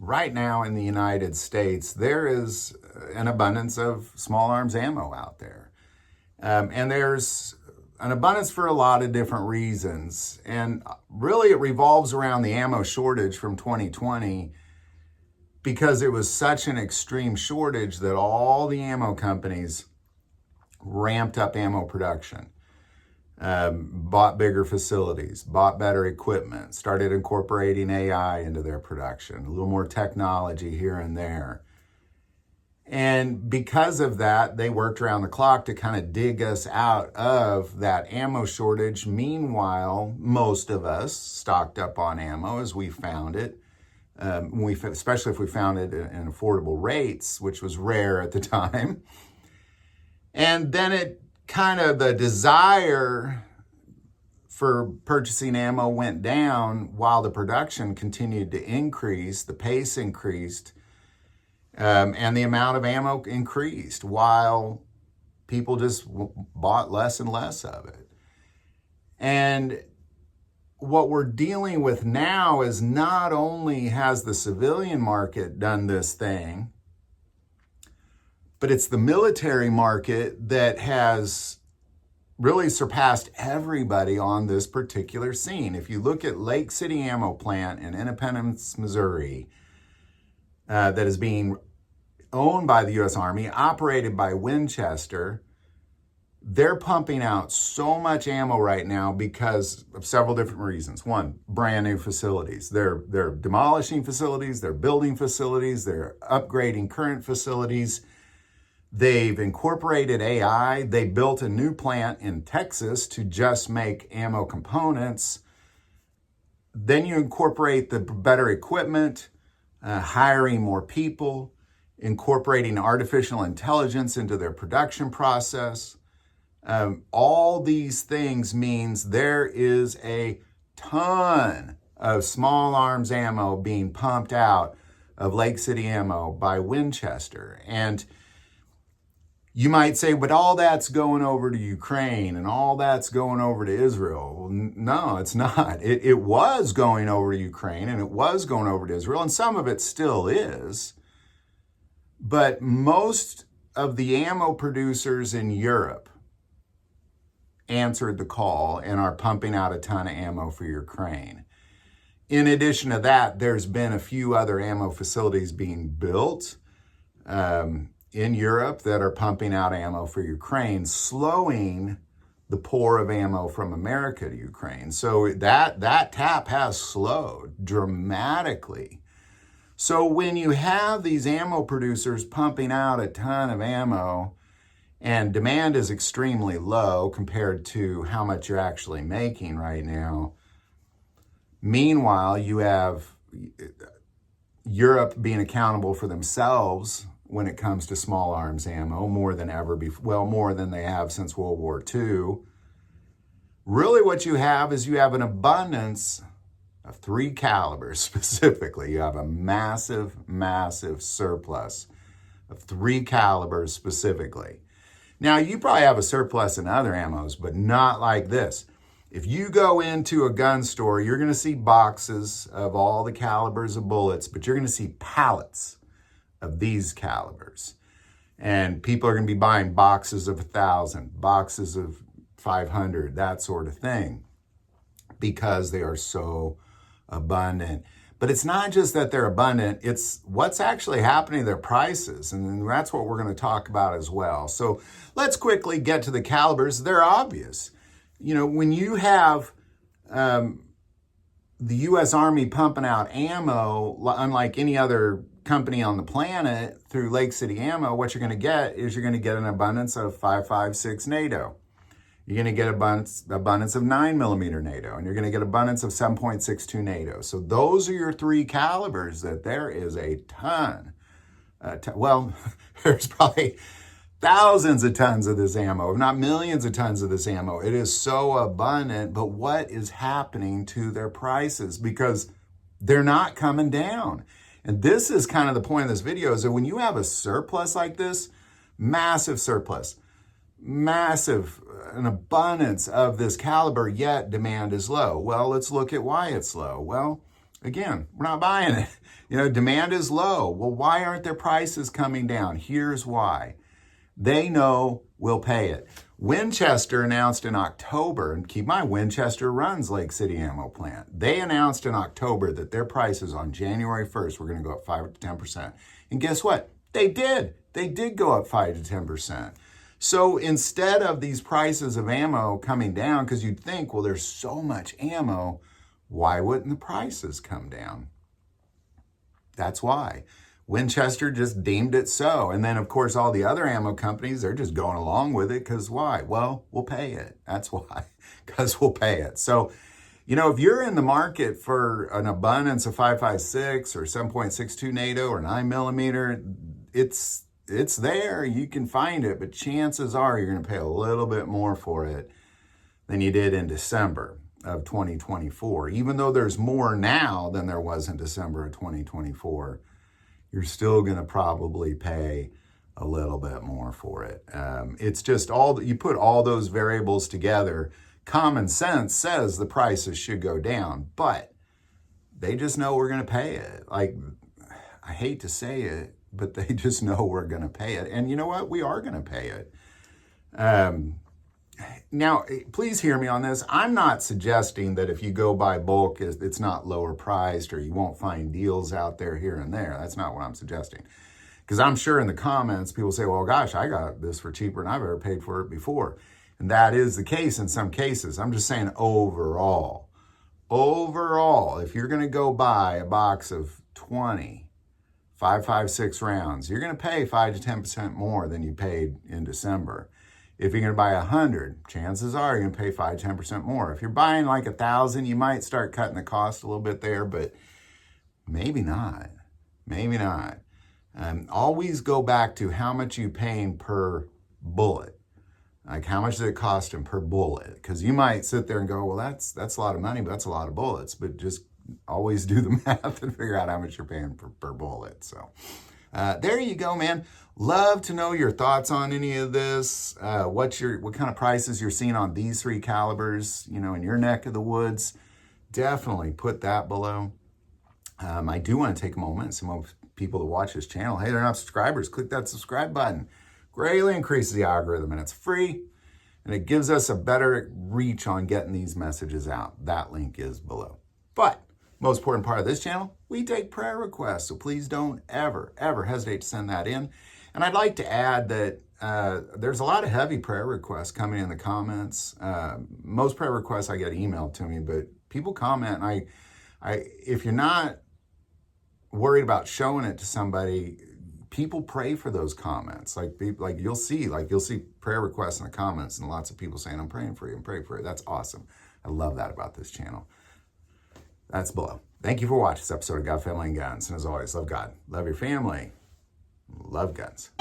right now in the United States, there is an abundance of small arms ammo out there. And there's an abundance for a lot of different reasons. And really it revolves around the ammo shortage from 2020 because it was such an extreme shortage that all the ammo companies ramped up ammo production. Bought bigger facilities, bought better equipment, started incorporating AI into their production, a little more technology here and there. And because of that, they worked around the clock to kind of dig us out of that ammo shortage. Meanwhile, most of us stocked up on ammo as we found it, especially if we found it in affordable rates, which was rare at the time. And then the desire for purchasing ammo went down while the production continued to increase, the pace increased, and the amount of ammo increased while people just bought less and less of it. And what we're dealing with now is not only has the civilian market done this thing, but it's the military market that has really surpassed everybody on this particular scene. If you look at Lake City Ammo Plant in Independence, Missouri, that is being owned by the U.S. Army, operated by Winchester, they're pumping out so much ammo right now because of several different reasons. One, brand new facilities. They're demolishing facilities, they're building facilities, they're upgrading current facilities. They've incorporated AI. They built a new plant in Texas to just make ammo components. Then you incorporate the better equipment, hiring more people, incorporating artificial intelligence into their production process. All these things means there is a ton of small arms ammo being pumped out of Lake City Ammo by Winchester. And you might say, but all that's going over to Ukraine and all that's going over to Israel. Well, no, it's not. It was going over to Ukraine and it was going over to Israel, and some of it still is. But most of the ammo producers in Europe answered the call and are pumping out a ton of ammo for Ukraine. In addition to that, there's been a few other ammo facilities being built in Europe that are pumping out ammo for Ukraine, slowing the pour of ammo from America to Ukraine. So that tap has slowed dramatically. So when you have these ammo producers pumping out a ton of ammo and demand is extremely low compared to how much you're actually making right now, meanwhile, you have Europe being accountable for themselves when it comes to small arms ammo, more than ever before, well, more than they have since World War II. Really what you have is you have an abundance of 3 calibers specifically. You have a massive, massive surplus of 3 calibers specifically. Now, you probably have a surplus in other ammos, but not like this. If you go into a gun store, you're going to see boxes of all the calibers of bullets, but you're going to see pallets of these calibers. And people are going to be buying boxes of 1,000, boxes of 500, that sort of thing, because they are so abundant. But it's not just that they're abundant, it's what's actually happening to their prices. And that's what we're going to talk about as well. So let's quickly get to the calibers. They're obvious. You know, when you have the U.S. Army pumping out ammo, unlike any other company on the planet through Lake City Ammo, what you're going to get is you're going to get an abundance of 5.56 NATO. You're going to get abundance of 9mm NATO, and you're going to get abundance of 7.62 NATO. So those are your 3 calibers that there is a ton. Well, there's probably thousands of tons of this ammo, if not millions of tons of this ammo. It is so abundant, but what is happening to their prices? Because they're not coming down. And this is kind of the point of this video, is that when you have a surplus like this, massive surplus, massive, an abundance of this caliber, yet demand is low. Well, let's look at why it's low. Well, Again, we're not buying it. Demand is low. Well, why aren't their prices coming down? Here's why. They know we'll pay it. Winchester announced in October, and keep in mind, Winchester runs Lake City Ammo Plant. They announced in October that their prices on January 1st were going to go up 5 to 10%. And guess what? They did. They did go up 5 to 10%. So instead of these prices of ammo coming down, because you'd think, well, there's so much ammo, why wouldn't the prices come down? That's why. Winchester just deemed it so. And then, of course, all the other ammo companies, they're just going along with it because why? Well, we'll pay it. That's why, because we'll pay it. So, if you're in the market for an abundance of 5.56 or 7.62 NATO or 9mm, it's there. You can find it, but chances are you're going to pay a little bit more for it than you did in December of 2024. Even though there's more now than there was in December of 2024, you're still going to probably pay a little bit more for it. It's just you put all those variables together. Common sense says the prices should go down, but they just know we're going to pay it. Like, I hate to say it, but they just know we're going to pay it. And you know what? We are going to pay it. Now, please hear me on this. I'm not suggesting that if you go buy bulk, it's not lower priced or you won't find deals out there here and there. That's not what I'm suggesting. Because I'm sure in the comments, people say, well, gosh, I got this for cheaper than I've ever paid for it before. And that is the case in some cases. I'm just saying overall, if you're going to go buy a box of 20 5.56 rounds, you're going to pay 5 to 10% more than you paid in December. If you're going to buy 100, chances are you're going to pay 5 to 10% more. If you're buying like 1,000, you might start cutting the cost a little bit there, but maybe not. Maybe not. Always go back to how much you're paying per bullet. Like, how much does it cost them per bullet? Because you might sit there and go, well, that's a lot of money, but that's a lot of bullets. But just always do the math and figure out how much you're paying per bullet. So there you go, man. Love to know your thoughts on any of this. What kind of prices you're seeing on these 3 calibers, in your neck of the woods. Definitely put that below. I do want to take a moment. Some of people that watch this channel, hey, they're not subscribers. Click that subscribe button. Greatly increases the algorithm, and it's free. And it gives us a better reach on getting these messages out. That link is below. But most important part of this channel, we take prayer requests. So please don't ever, ever hesitate to send that in. And I'd like to add that there's a lot of heavy prayer requests coming in the comments. Most prayer requests I get emailed to me, but people comment, and if you're not worried about showing it to somebody, people pray for those comments. Like you'll see prayer requests in the comments, and lots of people saying, "I'm praying for you. I'm praying for you." That's awesome. I love that about this channel. That's below. Thank you for watching this episode of God, Family, and Guns. And as always, love God, love your family, love guns.